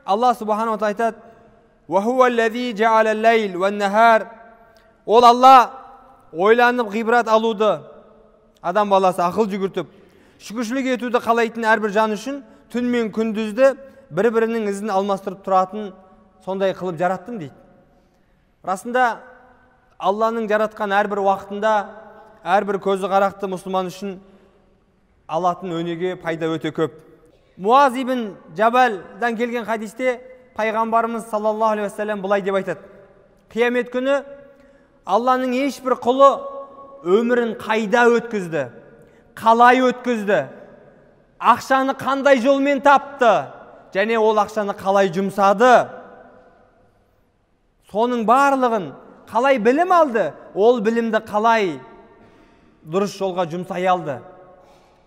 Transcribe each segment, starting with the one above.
Алла субханала ва тағала айтады: "Ва хуаллази жа'алал лайл ван нахар". Ол Алла ойланып ғибрат алуды, адам баласы ақыл жүгіртіп, шүкіршілік етуді қалайтын әрбір жан үшін түн мен күндізді бір-бірінің ізін алмастырып тұратын сондай қылып жараттым дейді. Расында Алланың жаратқан әрбір уақытында, әрбір көзі қарақты мұсылман үшін алатын өнеге пайда өте көп. Муаз ибн Жабалдан келген хадисте пайғамбарымыз саллаллаху алейхи вассалам былай деп айтады: қиямет күні Алланың ешбір құлы өмірін қайда өткізді, қалай өткізді, ақшаны қандай жолмен тапты, және ол ақшаны қалай жұмсады, соның барлығын қалай білім алды, ол білімді қалай дұрыс жолға жұмсай алды,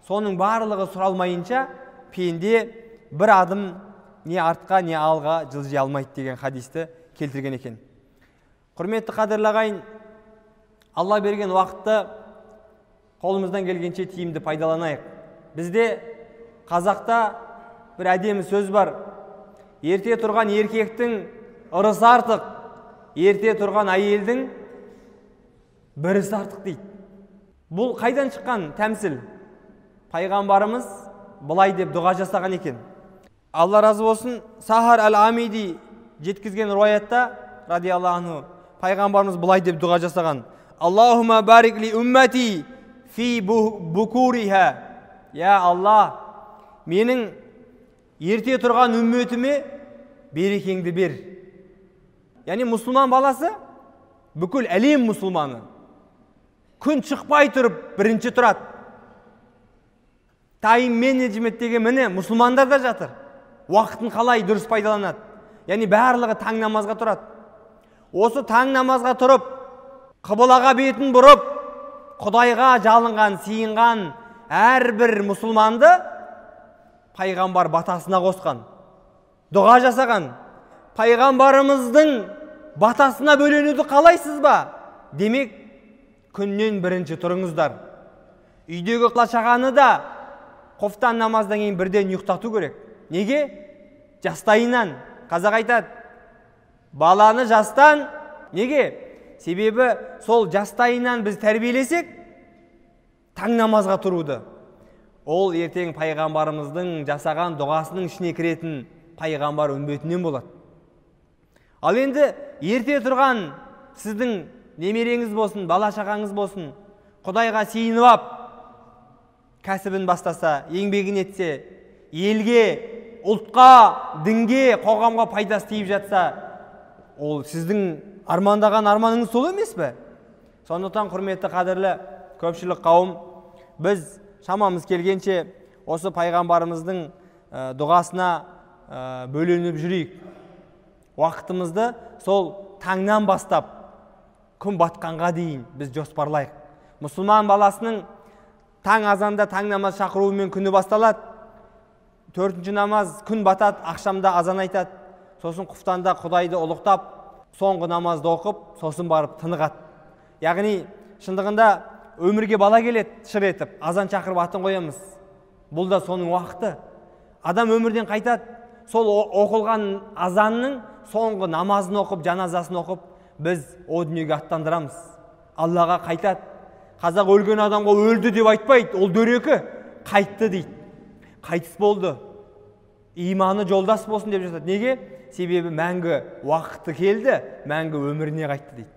соның барлығы сұралмайынша пенде бір адым не артқа не алға жылжи алмайды деген хадисті келтірген екен. Құрметті қадірлі ағайын, Алла берген уақытты қолымыздан келгенше тиімді пайдаланайық. Бізде қазақта бір әдемі сөз бар: ерте тұрған еркектің ырысы артық, ерте тұрған әйелдің бірісі артық дейді. Бұл қайдан шыққан тәмсіл? Пайғамбарымыз былай деп дұға жасаған екен. Алла разы болсын, Сахар әл-Амиди жеткізген руаятта радиаллаху анху пайғамбарымыз былай деп дұға жасаған: Аллахума барик ли уммати фи букуриха. Я Алла, менің ерте тұрған үмметіме берекеңді бер. Яғни мұсылман баласы бүкіл әлем мұсылманы. Күн шықпай тұрып бірінші тұрады. Тайм менеджмент деген міне мұсылмандарда жатыр. Уақытын қалай дұрыс пайдаланады. Яғни барлығы таң намазға тұрады. Осы таң намазға тұрып, қыбылаға бетін бұрып, Құдайға жалынған, сиынған әрбір мұсылманды пайғамбар батасына қосқан, дұға жасаған. Пайғамбарымыздың батасына бөленуді қалайсыз ба? Демек, күннен бірінші тұрыңыздар. Үйдегі қылашағаны да қофтан намаздан кейін бірден ұйықтату керек. Неге? Жастайынан. Қазақ айтады: баланы жастан. Неге? Себебі сол жастайынан біз тәрбиелесек, таң намазға тұруды. Ол ертең пайғамбарымыздың жасаған дұғасының ішіне кіретін пайғамбар үмбетінен болады. Ал енді ерте тұрған сіздің немереңіз болсын, бала шағаңыз болсын, Құдайға сиынып ап, кәсібін бастаса, еңбегін етсе, елге, ұлтқа, дінге, қоғамға пайдасы тиіп жатса, ол сіздің армандаған арманыңыз сол емес пе? Сондықтан құрметті қадірлі көпшілік қауым, біз шамамыз келгенше осы пайғамбарымыздың дұғасына бөленіп жүрейік. Уақытымызды сол таңнан бастап күн батқанға дейін біз жоспарлайық. Мұсылман баласының таң азанда таң намаз шақыруымен күні басталады. 4-ші намаз күн батады, ақшамда азан айтады. Сосын құфтанда Құдайды ұлықтап, соңғы намазды оқып, сосын барып тынығады. Яғни шындығында өмірге бала келеді, шыр етіп, азан шақырып атын қоямыз. Бұл да соның уақыты. Адам өмірден қайтады, сол оқылған азанның соңғы намазын оқып, жаназасын оқып, біз о дүниеге аттандырамыз. Аллаға қайтады. Қазақ өлген адамға өлді деп айтпайды, ол дөрекі, қайтты дейді. Қайтыс болды, иманы жолдас болсын деп жатады. Неге? Себебі мәңгі уақыты келді, мәңгі өміріне қайтты дейді.